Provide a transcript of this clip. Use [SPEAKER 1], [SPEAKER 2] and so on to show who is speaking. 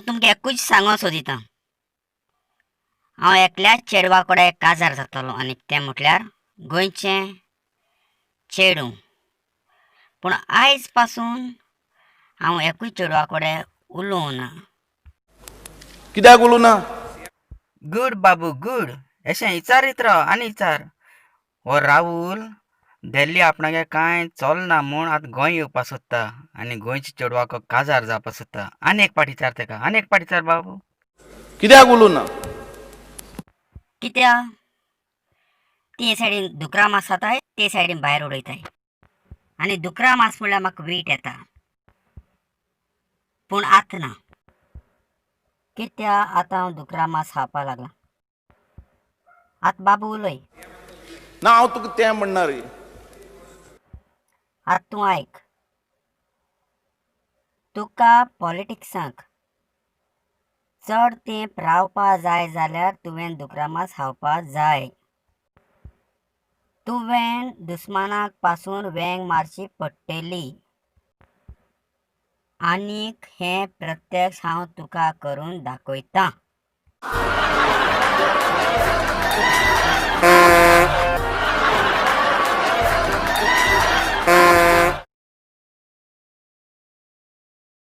[SPEAKER 1] तुमकां एकूच सांगो सोदितां, हांव एकल्याच चेडवा कडेन काजार जातलो आनी तें म्हटल्यार गोंयचें चेडूं. पूण आयज पासून हांव एकूच चेडवा कडेन उलोवं ना.
[SPEAKER 2] कित्याक उलोवना?
[SPEAKER 3] गुड बाबू गुड. अशें विचारीत राव आनी विचार. हो राहुल दिल्ली आपणागे कांय चलना म्हूण आतां गोंय येवपा सोदता आनी गोंयच्या चेडवाक काजार जावपा सोदता. आनी एक पाटी विचार तेका, आनी एक पाटी विचार बाबू.
[SPEAKER 2] कित्याक उलोवना?
[SPEAKER 1] कित्या ते सायडीन दुकरा मास जाताय, ते सायडीन भायर उडयताय. आनी दुकरा मास म्हणल्यार म्हाका वीट येता. पूण आतां ना. कित्या आतां हांव दुकरा मास खावपा लागलां. आतां बाबू उलय.
[SPEAKER 2] ना, हांव तुका तें म्हणना रे.
[SPEAKER 1] आतां तूं आयक. तुका पॉलिटिक्सांत चड तेंप रावपा जाय जाल्यार तुवें दुकरा मास खावपा जाय. तुवें दुस्मानाक पासून वेंग मारची पडटली. आनीक हें प्रत्यक्ष हांव तुका करून दाखयतां.